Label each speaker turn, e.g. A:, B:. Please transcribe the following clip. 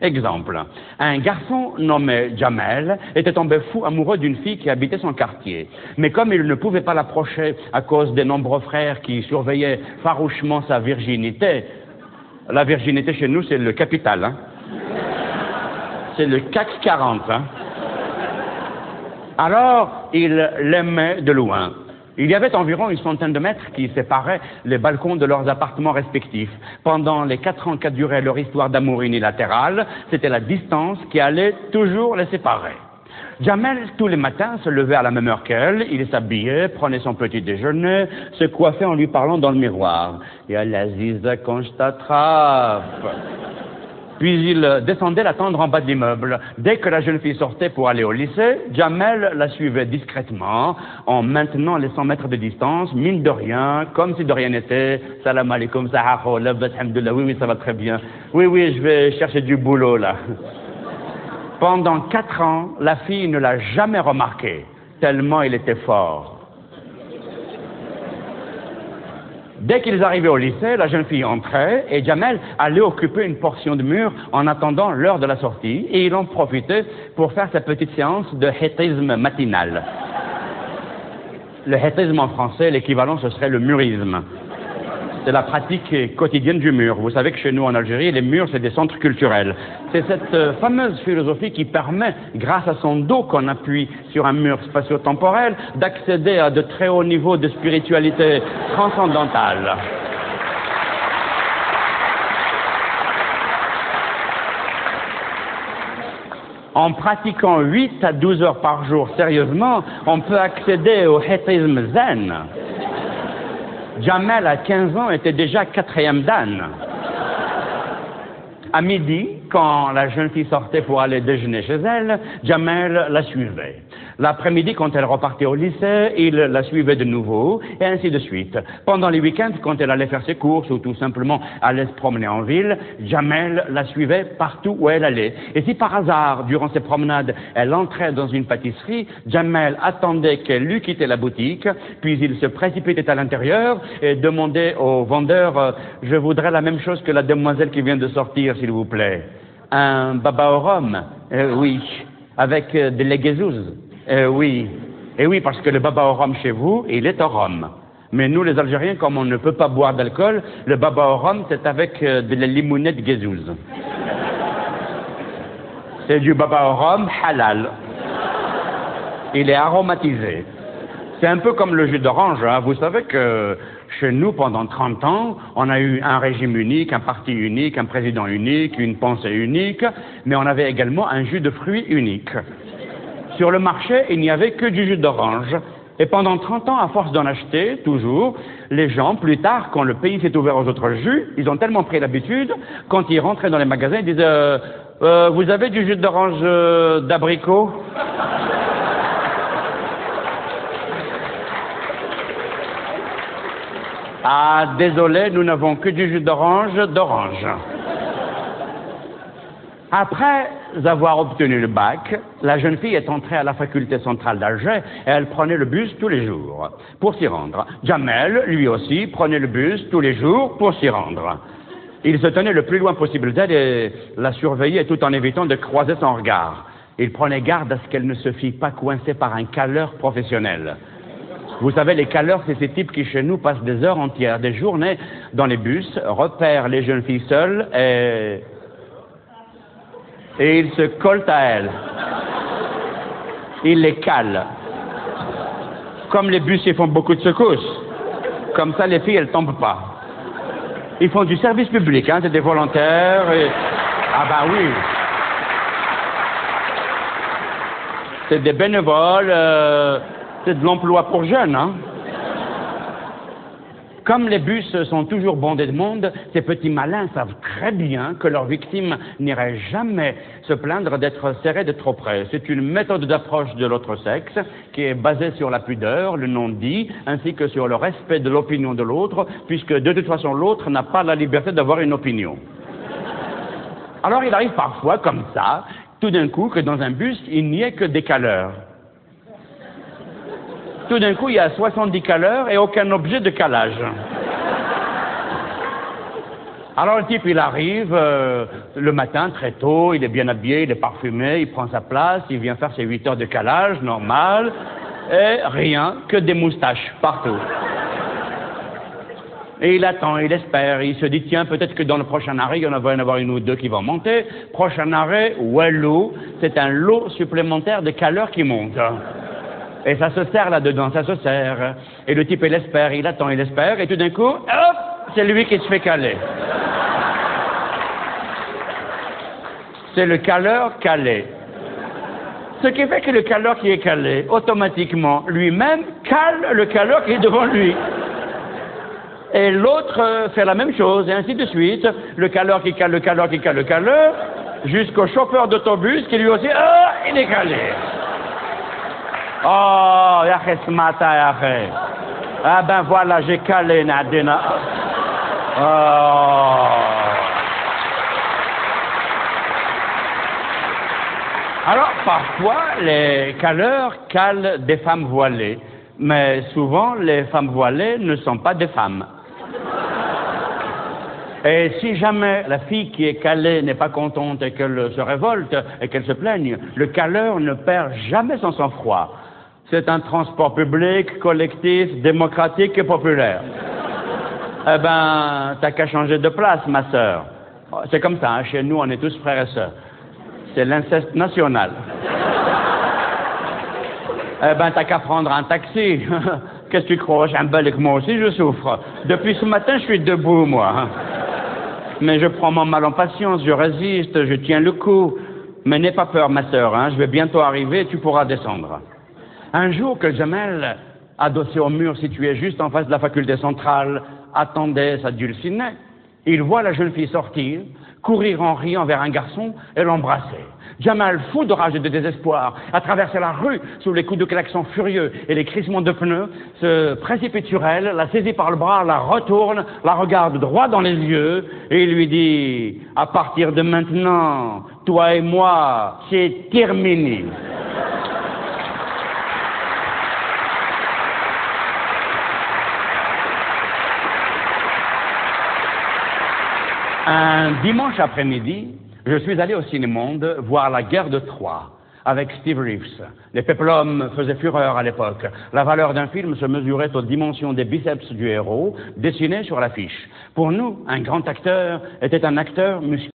A: Exemple, un garçon nommé Jamel était tombé fou amoureux d'une fille qui habitait son quartier. Mais comme il ne pouvait pas l'approcher à cause des nombreux frères qui surveillaient farouchement sa virginité, la virginité chez nous c'est le capital, hein. C'est le CAC 40, hein. Alors, il l'aimait de loin. Il y avait environ une centaine de mètres qui séparaient les balcons de leurs appartements respectifs. Pendant les 4 ans qu'a duré leur histoire d'amour unilatéral, c'était la distance qui allait toujours les séparer. Jamel, tous les matins, se levait à la même heure qu'elle, il s'habillait, prenait son petit déjeuner, se coiffait en lui parlant dans le miroir. « Ya l'Aziza quand je t'attrape !» Puis il descendait l'attendre en bas de l'immeuble. Dès que la jeune fille sortait pour aller au lycée, Jamel la suivait discrètement, en maintenant les 100 mètres de distance, mine de rien, comme si de rien n'était. Salam alaikum, sahaho, labbat, hamdullah, oui, ça va très bien. Oui, je vais chercher du boulot, là. Pendant 4 ans, la fille ne l'a jamais remarqué, tellement il était fort. Dès qu'ils arrivaient au lycée, la jeune fille entrait et Jamel allait occuper une portion de mur en attendant l'heure de la sortie et il en profitait pour faire sa petite séance de hétisme matinal. Le hétisme en français, l'équivalent ce serait le murisme. C'est la pratique quotidienne du mur. Vous savez que chez nous en Algérie, les murs c'est des centres culturels. C'est cette fameuse philosophie qui permet, grâce à son dos qu'on appuie sur un mur spatio-temporel, d'accéder à de très hauts niveaux de spiritualité transcendantale. En pratiquant 8 à 12 heures par jour sérieusement, on peut accéder au hétisme zen. Jamel, à 15 ans, était déjà 4e dan. À midi, quand la jeune fille sortait pour aller déjeuner chez elle, Jamel la suivait. L'après-midi, quand elle repartait au lycée, il la suivait de nouveau, et ainsi de suite. Pendant les week-ends, quand elle allait faire ses courses ou tout simplement allait se promener en ville, Jamel la suivait partout où elle allait. Et si par hasard, durant ses promenades, elle entrait dans une pâtisserie, Jamel attendait qu'elle eût quitté la boutique, puis il se précipitait à l'intérieur et demandait au vendeur « Je voudrais la même chose que la demoiselle qui vient de sortir, s'il vous plaît. » « Un baba au rhum oui. Avec des leguezouz oui. Et oui, parce que le baba au rhum chez vous, il est au rhum. Mais nous, les Algériens, comme on ne peut pas boire d'alcool, le baba au rhum, c'est avec de la limonette guezouz. C'est du baba au rhum halal. Il est aromatisé. C'est un peu comme le jus d'orange, hein. Vous savez que chez nous, pendant 30 ans, on a eu un régime unique, un parti unique, un président unique, une pensée unique, mais on avait également un jus de fruits unique. Sur le marché, il n'y avait que du jus d'orange. Et pendant 30 ans, à force d'en acheter, toujours, les gens, plus tard, quand le pays s'est ouvert aux autres jus, ils ont tellement pris l'habitude, quand ils rentraient dans les magasins, ils disaient vous avez du jus d'orange d'abricot ?» Ah, désolé, nous n'avons que du jus d'orange. Après avoir obtenu le bac, la jeune fille est entrée à la faculté centrale d'Alger et elle prenait le bus tous les jours pour s'y rendre. Jamel, lui aussi, prenait le bus tous les jours pour s'y rendre. Il se tenait le plus loin possible d'elle et la surveillait tout en évitant de croiser son regard. Il prenait garde à ce qu'elle ne se fît pas coincer par un caleur professionnel. Vous savez, les caleurs, c'est ces types qui, chez nous, passent des heures entières, des journées dans les bus, repèrent les jeunes filles seules et ils se collent à elles. Ils les calent. Comme les bus, ils font beaucoup de secousses. Comme ça, les filles, elles tombent pas. Ils font du service public, hein, c'est des volontaires. Et... Ah bah oui. C'est des bénévoles. C'est de l'emploi pour jeunes, hein. Comme les bus sont toujours bondés de monde, ces petits malins savent très bien que leurs victimes n'iraient jamais se plaindre d'être serrées de trop près. C'est une méthode d'approche de l'autre sexe qui est basée sur la pudeur, le non-dit, ainsi que sur le respect de l'opinion de l'autre, puisque de toute façon l'autre n'a pas la liberté d'avoir une opinion. Alors il arrive parfois, comme ça, tout d'un coup, que dans un bus, il n'y ait que des caleurs. Tout d'un coup, il y a 70 caleurs et aucun objet de calage. Alors le type, il arrive le matin très tôt, il est bien habillé, il est parfumé, il prend sa place, il vient faire ses 8 heures de calage, normal, et rien que des moustaches partout. Et il attend, il espère, il se dit, tiens, peut-être que dans le prochain arrêt, il y en va y en avoir une ou deux qui vont monter. Prochain arrêt, Walou, c'est un lot supplémentaire de caleurs qui monte. Et ça se serre là-dedans, ça se serre. Et le type, il espère, il attend, il espère, et tout d'un coup, hop, c'est lui qui se fait caler. C'est le caleur calé. Ce qui fait que le caleur qui est calé, automatiquement, lui-même, cale le caleur qui est devant lui. Et l'autre fait la même chose, et ainsi de suite. Le caleur qui cale, le caleur qui cale, le caleur, jusqu'au chauffeur d'autobus qui lui aussi, il est calé. Oh, yaché ce matin, yaché. Ah ben voilà, j'ai calé, Nadina. Oh. Alors, parfois, les caleurs calent des femmes voilées, mais souvent, les femmes voilées ne sont pas des femmes. Et si jamais la fille qui est calée n'est pas contente et qu'elle se révolte et qu'elle se plaigne, le caleur ne perd jamais son sang-froid. C'est un transport public, collectif, démocratique et populaire. Eh ben, t'as qu'à changer de place, ma sœur. C'est comme ça, hein, chez nous, on est tous frères et sœurs. C'est l'inceste national. Eh ben, t'as qu'à prendre un taxi. Qu'est-ce que tu crois? J'ai un bel que moi aussi, je souffre. Depuis ce matin, je suis debout, moi. Mais je prends mon mal en patience, je résiste, je tiens le coup. Mais n'aie pas peur, ma sœur, hein, je vais bientôt arriver et tu pourras descendre. Un jour que Jamel, adossé au mur situé juste en face de la faculté centrale, attendait sa dulcinée, il voit la jeune fille sortir, courir en riant vers un garçon et l'embrasser. Jamel, fou de rage et de désespoir, a traversé la rue sous les coups de klaxon furieux et les crissements de pneus, se précipite sur elle, la saisit par le bras, la retourne, la regarde droit dans les yeux et lui dit « À partir de maintenant, toi et moi, c'est terminé. » Un dimanche après-midi, je suis allé au Cinémonde voir La Guerre de Troie avec Steve Reeves. Les péplums faisaient fureur à l'époque. La valeur d'un film se mesurait aux dimensions des biceps du héros, dessinés sur l'affiche. Pour nous, un grand acteur était un acteur musclé.